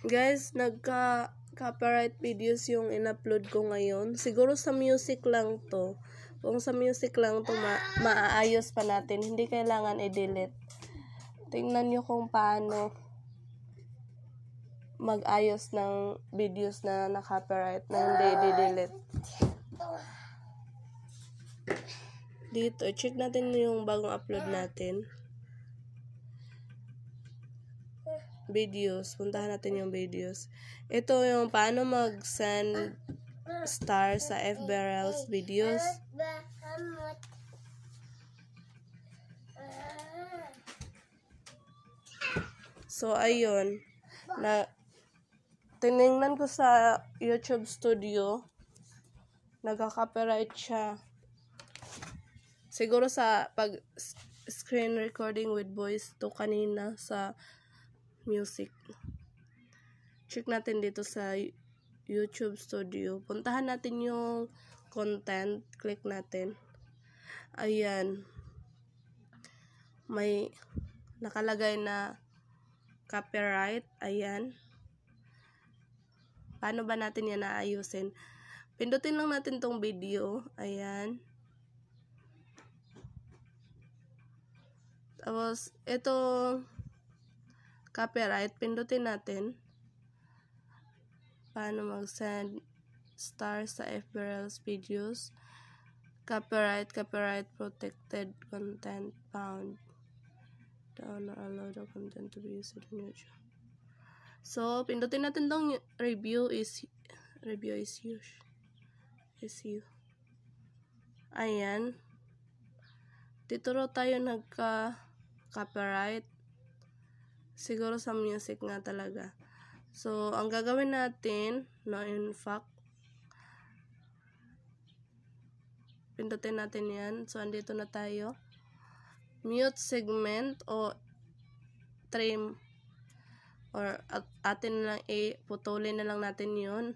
Guys, nagka-copyright videos yung in-upload ko ngayon. Siguro sa music lang to. Kung sa music lang to, maaayos pa natin. Hindi kailangan i-delete. Tingnan nyo kung paano mag-ayos ng videos na na-copyright na hindi i-delete. Dito, check natin yung bagong upload natin. Videos. Puntahan natin yung videos. Ito yung paano mag-send star sa FBRL's videos. So, ayun. Tinignan ko sa YouTube Studio. Nagka-copyright siya. Siguro sa pag screen recording with voice to kanina sa music. Check natin dito sa YouTube Studio. Puntahan natin yung content. Click natin. Ayan. May nakalagay na copyright. Ayan. Paano ba natin yan naayusin? Pindutin lang natin tong video. Ayan. Tapos, ito copyright. Pindutin natin. Paano mag-send star sa FBRL's videos. Copyright protected content found. Don't allow the content to be used in YouTube. So, pindutin natin tong review is you. Ayan. Dito raw tayo nagka-copyright. Siguro sa music nga talaga. So, ang gagawin natin, no, in fact, pindutin natin yan. So, andito na tayo. Mute segment o trim. Or atin na lang putulin na lang natin yun.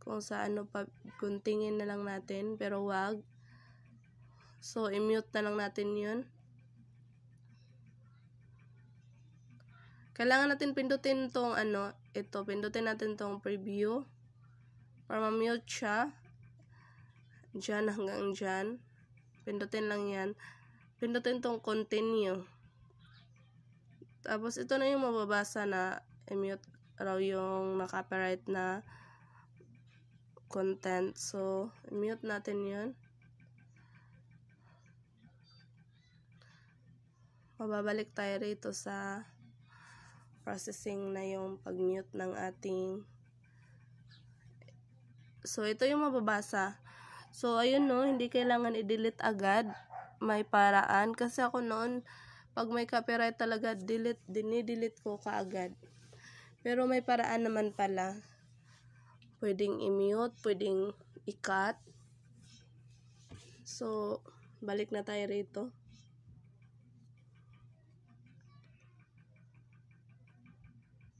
Kung sa ano pa, guntingin na lang natin. Pero wag. So, i-mute na lang natin yun. Kailangan natin pindutin tong pindutin natin tong preview. Para ma-mute siya. Diyan hanggang diyan. Pindutin lang yan. Pindutin tong continue. Tapos, ito na yung mababasa na i-mute raw yung na-copyright na content. So, i-mute natin yun. Mababalik tayo rito sa processing na yung pag-mute ng ating. So, ito yung mababasa. So, ayun no, hindi kailangan i-delete agad. May paraan. Kasi ako noon, pag may copyright talaga, dinidelete ko kaagad. Pero may paraan naman pala. Pwedeng i-mute, pwedeng i-cut. So, balik na tayo rito.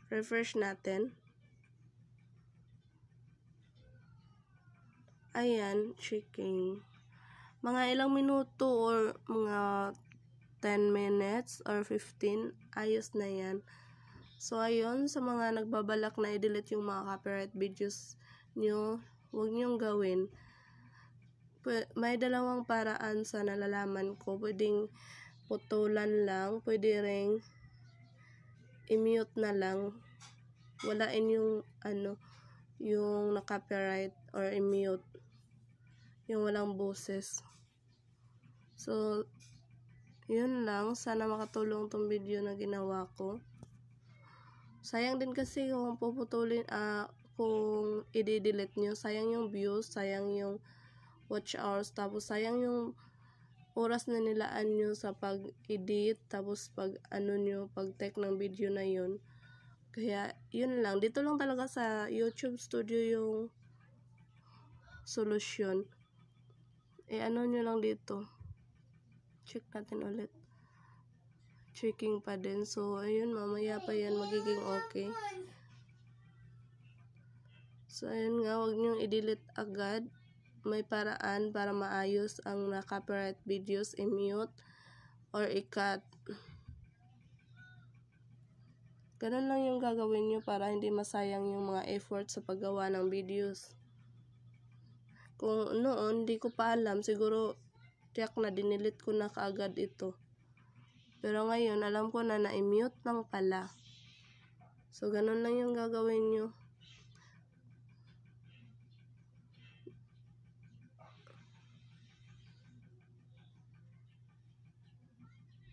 Refresh natin. Ayan, checking. Mga ilang minuto or mga 10 minutes or 15, ayos na yan. So, ayun, sa mga nagbabalak na i-delete yung mga copyright videos nyo, huwag nyong gawin. May dalawang paraan sa nalalaman ko. Pwedeng putulan lang, pwede ring i-mute na lang. Walain yung yung na-copyright or i-mute. Yung walang boses. So, yun lang. Sana makatulong tong video na ginawa ko. Sayang din kasi kung puputulin, kung i-delete nyo, sayang yung views, sayang yung watch hours, tapos sayang yung oras na nilaan nyo sa pag-edit, tapos pag-take ng video na yun. Kaya, yun lang. Dito lang talaga sa YouTube Studio yung solusyon. Nyo lang dito. Check natin ulit. Checking pa din. So, ayun, mamaya pa yan magiging okay. So, ayun nga, huwag nyong i-delete agad. May paraan para maayos ang na-copyright videos, i-mute or i-cut. Ganun lang yung gagawin nyo para hindi masayang yung mga effort sa paggawa ng videos. Kung noon, hindi ko pa alam, siguro tiyak na dinilit ko na kaagad ito. Pero ngayon, alam ko na na-mute lang pala. So, ganun lang yung gagawin nyo.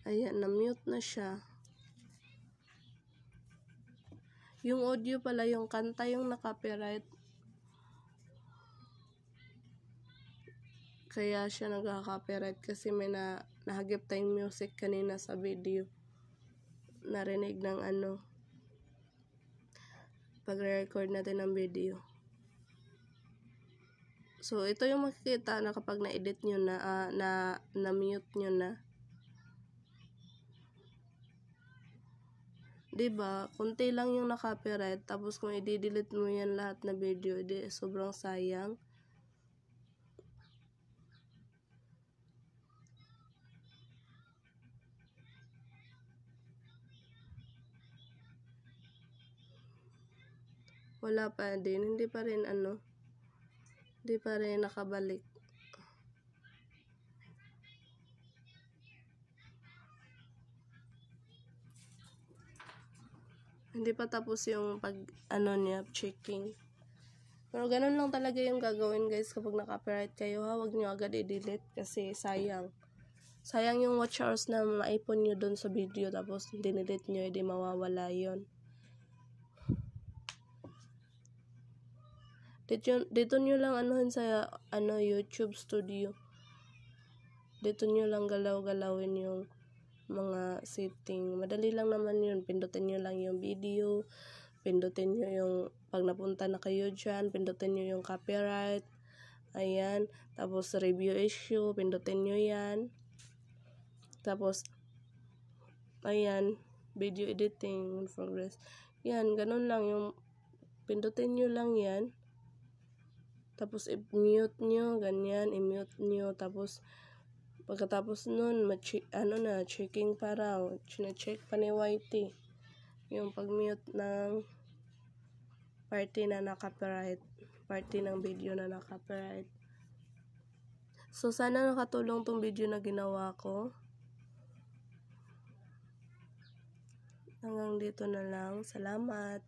Ayan, na-mute na siya. Yung audio pala, yung kanta yung na-copyright. Kaya siya nagka-copyright kasi may nahagip tayong music kanina sa video. Narinig ng pagre-record natin ng video. So, ito yung makikita na kapag na-edit nyo na-mute nyo na. Diba? Kunti lang yung na-copyright. Tapos kung i-delete mo yan lahat na video, sobrang sayang. Wala pa din. Hindi pa rin hindi pa rin nakabalik. Hindi pa tapos yung niya, checking. Pero ganun lang talaga yung gagawin guys kapag na-copyright kayo ha. Huwag nyo agad i-delete kasi sayang. Sayang yung watch hours na maipon nyo dun sa video tapos dinelete nyo, hindi mawawala yun. Dito nyo lang sa YouTube Studio. Dito nyo lang galaw-galawin yung mga setting. Madali lang naman yun. Pindutin nyo lang yung video. Pindutin nyo yung pag napunta na kayo dyan. Pindutin nyo yung copyright. Ayan. Tapos review issue. Pindutin nyo yan. Tapos ayan. Video editing in progress. Yan. Ganun lang yung pindutin nyo lang yan. Tapos i-mute nyo. Ganyan. I-mute nyo. Tapos pagkatapos nun, checking pa raw. Chine-check pa ni YT. Yung pag-mute ng party na naka-copyright. Party ng video na naka-copyright. So, sana nakatulong tong video na ginawa ko. Hanggang dito na lang. Salamat.